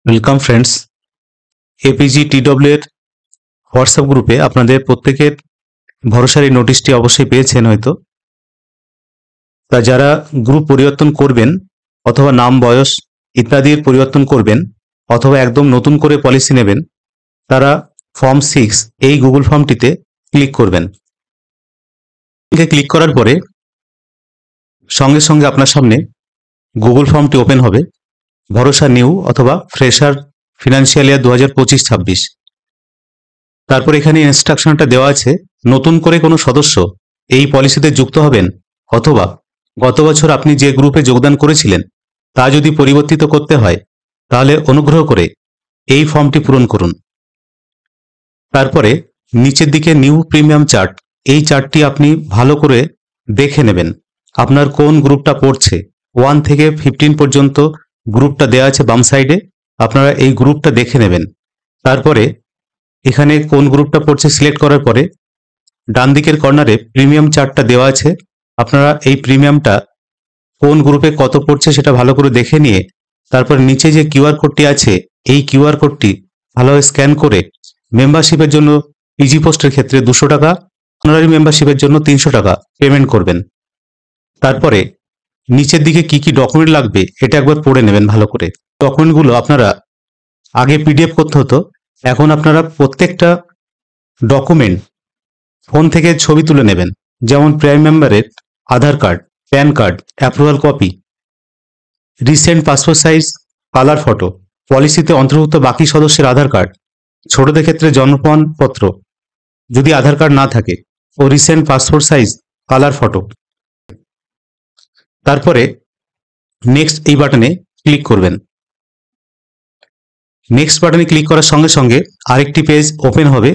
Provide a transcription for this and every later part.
Welcome friends, APG TW এর WhatsApp গ্রুপে আপনাদের প্রত্যেকের ভরসার এই নোটিশটি অবশ্যই পেয়েছেন হয়তো। তা যারা গ্রুপ পরিবর্তন করবেন অথবা নাম বয়স ইত্যাদির পরিবর্তন করবেন অথবা একদম নতুন করে পলিসি নেবেন, তারা ফর্ম 6 এই গুগল ফর্মটিতে ক্লিক করবেন। ক্লিক করার পরে সঙ্গে সঙ্গে আপনার সামনে গুগল ফর্মটি ওপেন হবে, ভরসা নিউ অথবা ফ্রেশার ফিনান্সিয়াল ইয়ার 2025-26। তারপর এখানে ইনস্ট্রাকশনটা দেওয়া আছে, নতুন করে কোনো সদস্য এই পলিসিতে যুক্ত হবেন অথবা গত বছর আপনি যে গ্রুপে যোগদান করেছিলেন তা যদি পরিবর্তিত করতে হয় তাহলে অনুগ্রহ করে এই ফর্মটি পূরণ করুন। তারপরে নিচের দিকে নিউ প্রিমিয়াম চার্ট, এই চার্টটি আপনি ভালো করে দেখে নেবেন আপনার কোন গ্রুপটা পড়ছে। 1 থেকে 15 পর্যন্ত গ্রুপটা দেওয়া আছে বাম সাইডে, আপনারা এই গ্রুপটা দেখে নেবেন। তারপরে এখানে কোন গ্রুপটা পড়ছে সিলেক্ট করার পরে ডান দিকের কর্নারে প্রিমিয়াম চার্টটা দেওয়া আছে, আপনারা এই প্রিমিয়ামটা কোন গ্রুপে কত পড়ছে সেটা ভালো করে দেখে নিয়ে তারপর নিচে যে কিউআর কোডটি আছে এই কিউআর কোডটি ভালোভাবে স্ক্যান করে মেম্বারশিপের জন্য ইজি পোস্টের ক্ষেত্রে 200 টাকা, অনারারি মেম্বারশিপের জন্য 300 টাকা পেমেন্ট করবেন। তারপরে নিচের দিকে কি কি ডকুমেন্ট লাগবে এটা একবার পড়ে নেবেন ভালো করে। ডকুমেন্টগুলো আপনারা আগে পিডিএফ করতে হতো, এখন আপনারা প্রত্যেকটা ডকুমেন্ট ফোন থেকে ছবি তুলে নেবেন। যেমন প্রাইম মেম্বারের Aadhaar card, PAN card, approval copy, recent passport size colour photo, পলিসিতে অন্তর্ভুক্ত বাকি সদস্যের আধার কার্ড, ছোটদের ক্ষেত্রে জন্ম প্রমাণপত্র যদি আধার কার্ড না থাকে, ও recent passport size colour photo. তারপরে নেক্সট এই বাটনে ক্লিক করবেন। নেক্সট বাটনে ক্লিক করার সঙ্গে সঙ্গে আরেকটি পেজ ওপেন হবে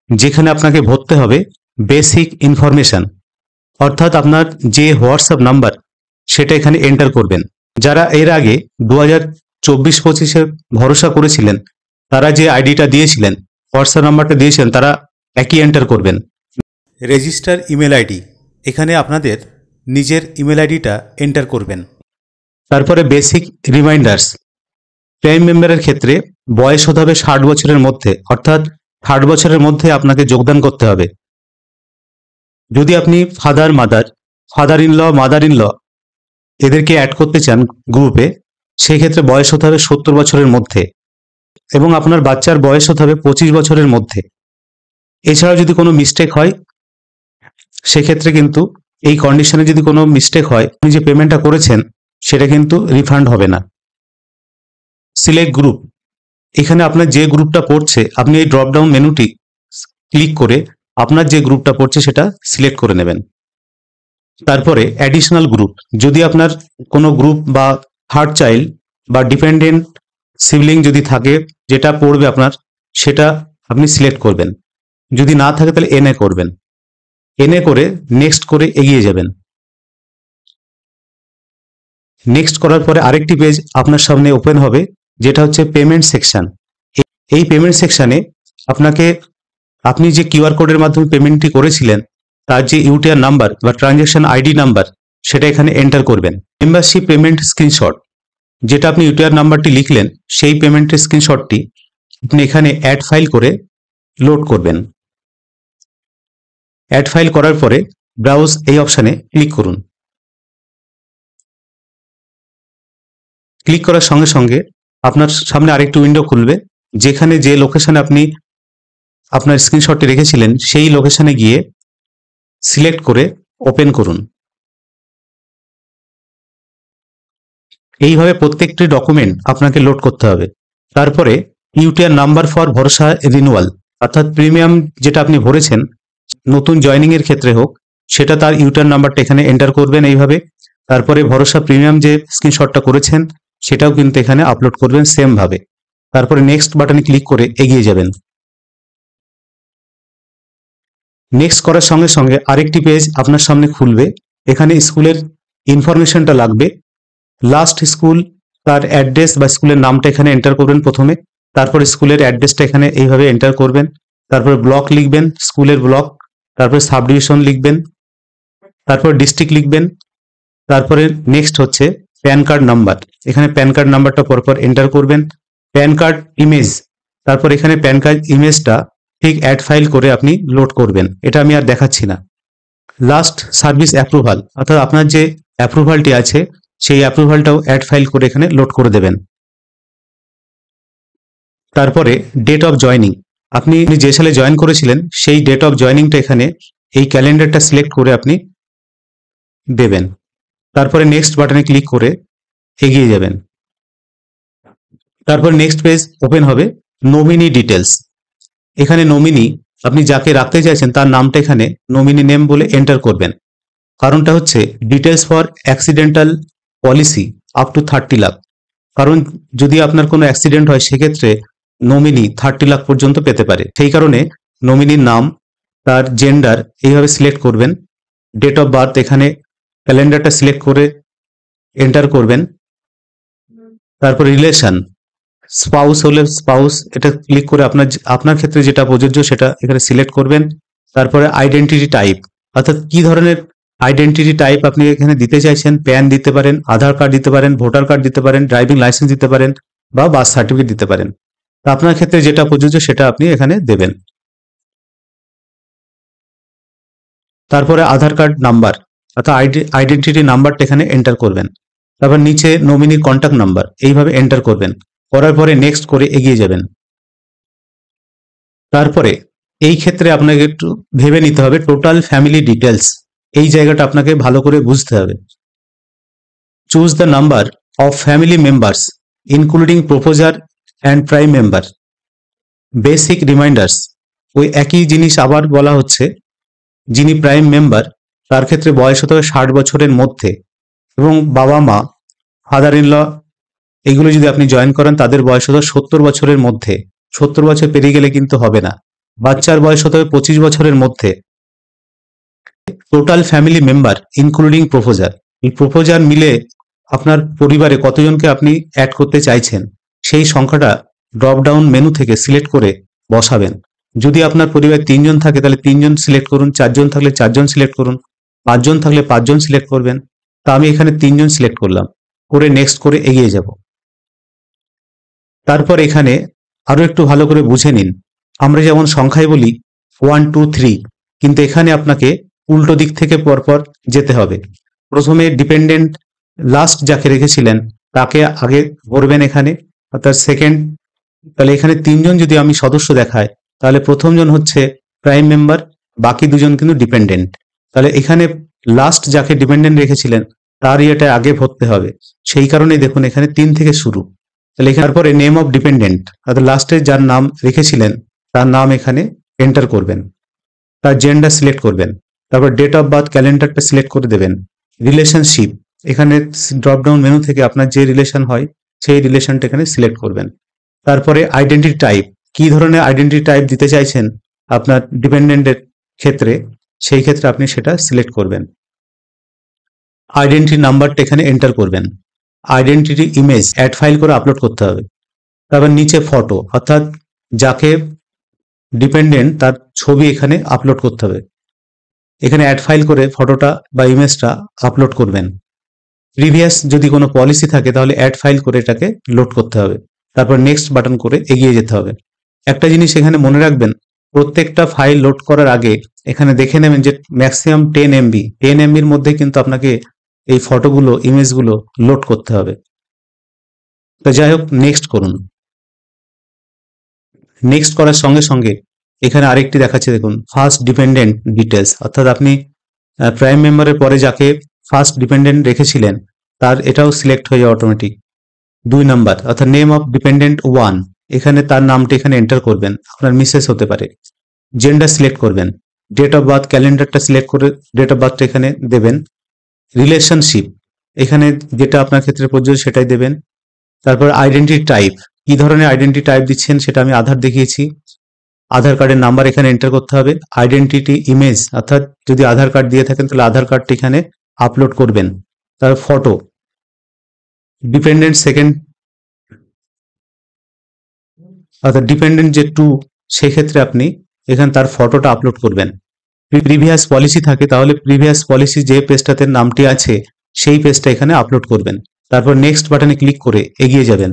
যেখানে আপনাকে ভরতে হবে বেসিক ইনফরমেশন, অর্থাৎ আপনার যে হোয়াটসঅ্যাপ নাম্বার সেটা এখানে এন্টার করবেন। যারা এর আগে 2024-25-এ ভরসা করেছিলেন তারা যে আইডিটা দিয়েছিলেন, হোয়াটসঅ্যাপ নাম্বারটা দিয়েছিলেন, তারা একই এন্টার করবেন। রেজিস্টার ইমেল আইডি, এখানে আপনাদের নিজের ইমেল আইডিটা এন্টার করবেন। তারপরে বেসিক রিমাইন্ডার্স, প্রাইম মেম্বারের ক্ষেত্রে বয়স হতে হবে 60 বছরের মধ্যে, অর্থাৎ 60 বছরের মধ্যে আপনাকে যোগদান করতে হবে। যদি আপনি father in law, mother in law এদেরকে অ্যাড করতে চান গ্রুপে, সেক্ষেত্রে বয়স হতে হবে 70 বছরের মধ্যে এবং আপনার বাচ্চার বয়স হতে হবে 25 বছরের মধ্যে। এছাড়াও যদি কোনো মিস্টেক হয় সেক্ষেত্রে কিন্তু এই কন্ডিশনে যদি কোনো মিস্টেক হয়, আপনি যে পেমেন্টটা করেছেন সেটা কিন্তু রিফান্ড হবে না। সিলেক্ট গ্রুপ, এখানে আপনার যে গ্রুপটা পড়ছে আপনি এই ড্রপ ডাউন মেনুটি ক্লিক করে আপনার যে গ্রুপটা পড়ছে সেটা সিলেক্ট করে নেবেন। তারপরে অ্যাডিশনাল গ্রুপ, যদি আপনার কোনো গ্রুপ বা থার্ড চাইল্ড বা ডিপেন্ডেন্ট সিবলিং যদি থাকে যেটা পড়বে আপনার, সেটা আপনি সিলেক্ট করবেন। যদি না থাকে তাহলে এনএ করবেন। এনএ করে নেক্সট করে এগিয়ে যাবেন। নেক্সট করার পরে আরেকটি পেজ আপনার সামনে ওপেন হবে যেটা হচ্ছে পেমেন্ট সেকশন। এই পেমেন্ট সেকশনে আপনাকে আপনি যে কিউআর কোডের মাধ্যমে পেমেন্টটি করেছিলেন তার যে ইউটিআর নাম্বার বা ট্রানজ্যাকশন আইডি নাম্বার সেটা এখানে এন্টার করবেন। মেম্বারশিপ পেমেন্ট স্ক্রিনশট, যেটা আপনি ইউটিআর নাম্বারটি লিখলেন সেই পেমেন্টের স্ক্রিনশটটি আপনি এখানে অ্যাড ফাইল করে লোড করবেন। অ্যাড ফাইল করার পরে ব্রাউজ এই অপশানে ক্লিক করুন। ক্লিক করার সঙ্গে সঙ্গে আপনার সামনে আরেকটি উইন্ডো খুলবে যেখানে যে লোকেশনে আপনি আপনার স্ক্রিনশটটি রেখেছিলেন সেই লোকেশনে গিয়ে সিলেক্ট করে ওপেন করুন। এইভাবে প্রত্যেকটি ডকুমেন্ট আপনাকে লোড করতে হবে। তারপরে ইউটিআর নাম্বার ফর ভরসা রিনিউয়াল, অর্থাৎ প্রিমিয়াম যেটা আপনি ভরেছেন নতুন জয়নিং এর ক্ষেত্রে হোক, সেটা তার ইউটিআর নাম্বারটা এখানে এন্টার করবেন এইভাবে। তারপরে ভরসা প্রিমিয়াম যে স্ক্রিনশটটা করেছেন সেটাও কিন্তু এখানে আপলোড করবেন সেম ভাবে। তারপরে নেক্সট বাটনে ক্লিক করে এগিয়ে যাবেন। নেক্সট করার সঙ্গে সঙ্গে আরেকটি পেজ আপনার সামনে খুলবে, এখানে স্কুলের ইনফরমেশনটা লাগবে। লাস্ট স্কুল, তার অ্যাড্রেস বা স্কুলের নামটা এখানে এন্টার করবেন প্রথমে। তারপর স্কুলের অ্যাড্রেসটা এখানে এইভাবে এন্টার করবেন। তারপর ব্লক লিখবেন, স্কুলের ব্লক, তারপরে সাব ডিভিশন লিখবেন, তারপর ডিস্ট্রিক্ট লিখবেন। তারপরে নেক্সট হচ্ছে প্যান কার্ড নাম্বার, এখানে প্যান কার্ড নাম্বারটা পরপর এন্টার করবেন। প্যান কার্ড ইমেজ, তারপর এখানে প্যান কার্ড ইমেজটা ঠিক অ্যাড ফাইল করে আপনি লোড করবেন, এটা আমি আর দেখাচ্ছি না। লাস্ট সার্ভিস অ্যাপ্রুভাল, অর্থাৎ আপনার যে অ্যাপ্রুভালটি আছে সেই অ্যাপ্রুভালটাও অ্যাড ফাইল করে এখানে লোড করে দেবেন। তারপরে ডেট অফ জয়নিং, আপনি যে সালে জয়েন করেছিলেন সেই ডেট অফ জয়নিংটা এখানে এই ক্যালেন্ডারটা সিলেক্ট করে আপনি দেবেন। তারপরে নেক্সট বাটনে ক্লিক করে এগিয়ে যাবেন। তারপর নেক্সট পেজ ওপেন হবে, নমিনি ডিটেলস। এখানে নমিনি আপনি যাকে রাখতে চাইছেন তার নামটা এখানে নমিনি নেম বলে এন্টার করবেন। কারণটা হচ্ছে details for accidental policy up to 30 lakh. কারণ যদি আপনার কোনো অ্যাক্সিডেন্ট হয় সেক্ষেত্রে নমিনি 30 লাখ পর্যন্ত পেতে পারে, সেই কারণে নমিনির নাম, তার জেন্ডার এইভাবে সিলেক্ট করবেন। ডেট অফ বার্থ এখানে ক্যালেন্ডারটা সিলেক্ট করে এন্টার করবেন। তারপর রিলেশন, স্পাউস হলে স্পাউস এটা ক্লিক করে আপনার ক্ষেত্রে যেটা প্রযোজ্য সেটা এখানে সিলেক্ট করবেন। তারপরে আইডেন্টিটি টাইপ, অর্থাৎ কি ধরনের আইডেন্টিটি টাইপ আপনি এখানে দিতে চাইছেন, প্যান দিতে পারেন, আধার কার্ড দিতে পারেন, ভোটার কার্ড দিতে পারেন, ড্রাইভিং লাইসেন্স দিতে পারেন বা বার্থ সার্টিফিকেট দিতে পারেন। আপনার ক্ষেত্রে যেটা প্রযোজ্য সেটা আপনি এখানে দেবেন। তারপরে আধার কার্ড নাম্বার অর্থাৎ আইডেন্টিটি নাম্বারটা এখানে এন্টার করবেন। তারপর নিচে নমিনির কন্ট্যাক্ট নাম্বার এইভাবে এন্টার করবেন, করার পরে নেক্সট করে এগিয়ে যাবেন। তারপরে এই ক্ষেত্রে আপনাকে একটু ভেবে নিতে হবে টোটাল ফ্যামিলি ডিটেলস, এই জায়গাটা আপনাকে ভালো করে বুঝতে হবে। Choose the number of family members including proposer and prime member. Basic reminders, ওই একই জিনিস আবার বলা হচ্ছে, যিনি প্রাইম মেম্বার তার ক্ষেত্রে বয়স হতে হবে 60 বছরের মধ্যে, এবং বাবা মা, ফাদার ইন ল এগুলো যদি আপনি জয়েন করেন তাদের বয়স হতে হবে 70 বছরের মধ্যে। 70 বছর পেরিয়ে গেলে কিন্তু হবে না। বাচ্চার বয়স হতে হবে 25 বছরের মধ্যে। Total family member including proposer, এই প্রপোজার মিলে আপনার পরিবারে কতজনকে আপনি অ্যাড করতে চাইছেন সেই সংখ্যাটা ড্রপ ডাউন মেনু থেকে সিলেক্ট করে বসাবেন। যদি আপনার পরিবারে 3 জন থাকে তাহলে 3 জন সিলেক্ট করুন, 4 জন থাকলে 4 জন সিলেক্ট করুন, 5 জন থাকলে 5 জন সিলেক্ট করবেন। তা আমি এখানে 3 জন সিলেক্ট করলাম, করে নেক্সট করে এগিয়ে যাব। তারপর এখানে আরো একটু ভালো করে বুঝে নিন, আমরা যেমন সংখ্যায় বলি 1 2 3, কিন্তু এখানে আপনাকে উল্টো দিক থেকে পরপর যেতে হবে। প্রথমে ডিপেন্ডেন্ট লাস্ট যাকে রেখেছিলেন তাকে আগে ভরবেন এখানে, অর্থাৎ সেকেন্ড। তাহলে এখানে 3 জন যদি আমি সদস্য দেখাই তাহলে প্রথম জন হচ্ছে প্রাইম মেম্বার, বাকি 2 জন কিন্তু ডিপেন্ডেন্ট। তাহলে এখানে লাস্ট যাকে ডিপেন্ডেন্ট রেখেছিলেন তার ইয়েটা আগে ভরতে হবে, সেই কারণেই দেখুন এখানে 3 থেকে শুরু। তাহলে তারপরে নেম অফ ডিপেন্ডেন্ট, অর্থাৎ লাস্টে যার নাম রেখেছিলেন তার নাম এখানে এন্টার করবেন, তার জেন্ডার সিলেক্ট করবেন, তারপর ডেট অফ বার্থ ক্যালেন্ডারটা সিলেক্ট করে দেবেন। রিলেশনশিপ, এখানে ড্রপ ডাউন মেনু থেকে আপনার যে রিলেশন হয় সেই রিলেশনটা এখানে সিলেক্ট করবেন। তারপরে আইডেন্টিটি টাইপ, কি ধরনের আইডেন্টিটি টাইপ দিতে চাইছেন আপনার ডিপেন্ডেন্টের ক্ষেত্রে, সেই ক্ষেত্রে আপনি সেটা সিলেক্ট করবেন। আইডেন্টিটি নাম্বারটা এখানে এন্টার করবেন। আইডেন্টিটি ইমেজ অ্যাড ফাইল করে আপলোড করতে হবে। তারপর নিচে ফটো, অর্থাৎ যাকে ডিপেন্ডেন্ট তার ছবি এখানে আপলোড করতে হবে। এখানে অ্যাড ফাইল করে ফটোটা বা ইমেজটা আপলোড করবেন। প্রিভিয়াস যদি কোনো পলিসি থাকে তাহলে অ্যাড ফাইল করে এটাকে লোড করতে হবে। তারপর নেক্সট বাটন করে এগিয়ে যেতে হবে। একটা জিনিস এখানে মনে রাখবেন, প্রত্যেকটা ফাইল লোড করার আগে এখানে দেখে নেবেন যে ম্যাক্সিমাম 10 MB, 10 MBর মধ্যে কিন্তু আপনাকে এই ফটোগুলো ইমেজগুলো লোড করতে হবে। তো যাই হোক, নেক্সট করুন। নেক্সট করার সঙ্গে সঙ্গে এখানে আরেকটি দেখাচ্ছে, দেখুন ফার্স্ট ডিপেন্ডেন্ট ডিটেলস, অর্থাৎ আপনি প্রাইম মেম্বারের পরে যাকে ফার্স্ট ডিপেন্ডেন্ট রেখেছিলেন তার এটাও সিলেক্ট হয়ে যাবে অটোমেটিক। 2 নাম্বার, অর্থাৎ নেম অফ ডিপেন্ডেন্ট 1, এখানে তার নামটা এখানে এন্টার করবেন, আপনার মিসেস হতে পারে। জেন্ডার সিলেক্ট করবেন, ডেট অফ বার্থ ক্যালেন্ডারটা সিলেক্ট করে ডেট অফ বার্থটা এখানে দেবেন। রিলেশনশিপ, এখানে যেটা আপনার ক্ষেত্রে প্রযোজ্য সেটাই দেবেন। তারপর আইডেন্টিটি টাইপ, কি ধরনের আইডেন্টিটি টাইপ দিচ্ছেন সেটা আমি আধার দেখিয়েছি, আধার কার্ডের নাম্বার এখানে এন্টার করতে হবে। আইডেন্টিটি ইমেজ, অর্থাৎ যদি আধার কার্ড দিয়ে থাকেন তাহলে আধার কার্ডটি এখানে আপলোড করবেন। তার ফটো, ডিপেন্ডেন্ট সেকেন্ড, অর্থাৎ ডিপেন্ডেন্ট যে 2 সেক্ষেত্রে আপনি এখানে তার ফটোটা আপলোড করবেন। প্রিভিয়াস পলিসি থাকে তাহলে প্রিভিয়াস পলিসি যে পেজটাতে নামটি আছে সেই পেজটা এখানে আপলোড করবেন। তারপর নেক্সট বাটনে ক্লিক করে এগিয়ে যাবেন।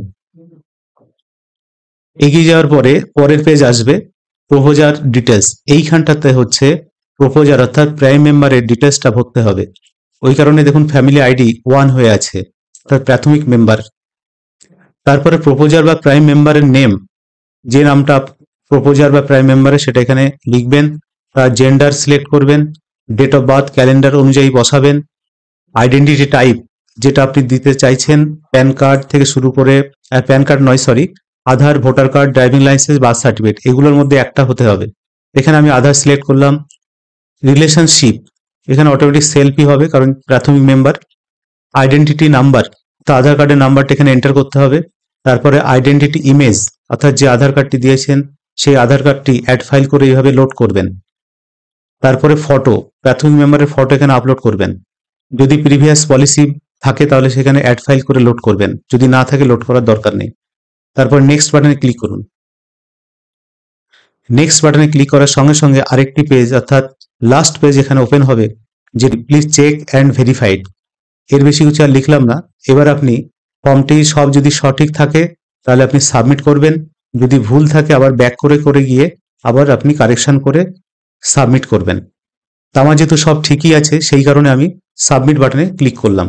এগিয়ে যাওয়ার পরে পরের পেজ আসবে প্রপোজার ডিটেলস। এইখানটাতে হচ্ছে প্রপোজার অর্থাৎ প্রাইম মেম্বারের ডিটেলসটা ভরতে হবে। ওই কারণে দেখুন ফ্যামিলি আইডি 1 হয়ে আছে, অর্থাৎ প্রাথমিক মেম্বার। তারপরে প্রপোজার বা প্রাইম মেম্বারের নেম, যে নামটা প্রপোজার বা প্রাইম মেম্বারের সেটা এখানে লিখবেন। তার জেন্ডার সিলেক্ট করবেন, ডেট অফ বার্থ ক্যালেন্ডার অনুযায়ী বসাবেন। আইডেন্টিটি টাইপ যেটা আপনি দিতে চাইছেন, প্যান কার্ড থেকে শুরু করে, প্যান কার্ড নয় sorry, Aadhaar, voter card, driving licence, birth certificate, এগুলোর মধ্যে একটা হতে হবে। এখানে আমি আধার সিলেক্ট করলাম। রিলেশনশিপ, এখানে অটোমেটিক সেলফই হবে কারণ প্রাথমিক মেম্বার। আইডেন্টিটি নাম্বার, তো আধার কার্ডের নাম্বারটা এখানে এন্টার করতে হবে। তারপরে আইডেন্টিটি ইমেজ, অর্থাৎ যে আধার কার্ডটি দিয়েছেন সেই আধার কার্ডটি অ্যাড ফাইল করে এইভাবে লোড করবেন। তারপরে ফটো, প্রাথমিক মেম্বারের ফটো এখানে আপলোড করবেন। যদি প্রিভিয়াস পলিসি থাকে তাহলে সেখানে অ্যাড ফাইল করে লোড করবেন, যদি না থাকে লোড করার দরকার নেই। তারপর নেক্সট বাটনে ক্লিক করুন। নেক্সট বাটনে ক্লিক করার সঙ্গে সঙ্গে আরেকটি পেজ অর্থাৎ লাস্ট পেজ এখানে ওপেন হবে, যে প্লিজ চেক অ্যান্ড ভেরিফাইড। এর বেশি কিছু আর লিখলাম না। এবার আপনি ফর্মটি সব যদি সঠিক থাকে তাহলে আপনি সাবমিট করবেন, যদি ভুল থাকে আবার ব্যাক করে করে গিয়ে আবার আপনি কারেকশন করে সাবমিট করবেন। তা আমার যেহেতু সব ঠিকই আছে সেই কারণে আমি সাবমিট বাটনে ক্লিক করলাম।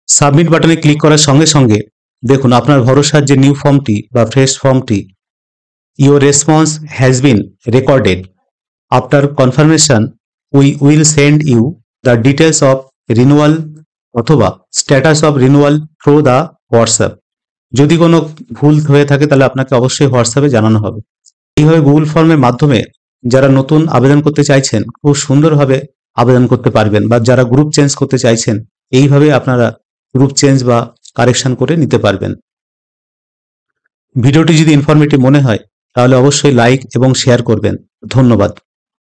সাবমিট বাটনে ক্লিক করার সঙ্গে সঙ্গে দেখুন আপনার ভরসার যে নিউ ফর্মটি বা ফ্রেশ ফর্মটি, your response has been recorded. After confirmation we will send you the details of renewal অথবা status of renewal through the WhatsApp. যদি কোনো ভুল হয়ে থাকে তাহলে আপনাকে অবশ্যই হোয়াটসঅ্যাপে জানানো হবে। এইভাবে গুগল ফর্মের মাধ্যমে যারা নতুন আবেদন করতে চাইছেন খুব সুন্দরভাবে আবেদন করতে পারবেন, বা যারা গ্রুপ চেঞ্জ করতে চাইছেন এইভাবে আপনারা গ্রুপ চেঞ্জ বা কারেকশন করে নিতে পারবেন। ভিডিওটি যদি ইনফরমেটিভ মনে হয় তাহলে অবশ্যই লাইক এবং শেয়ার করবেন। ধন্যবাদ।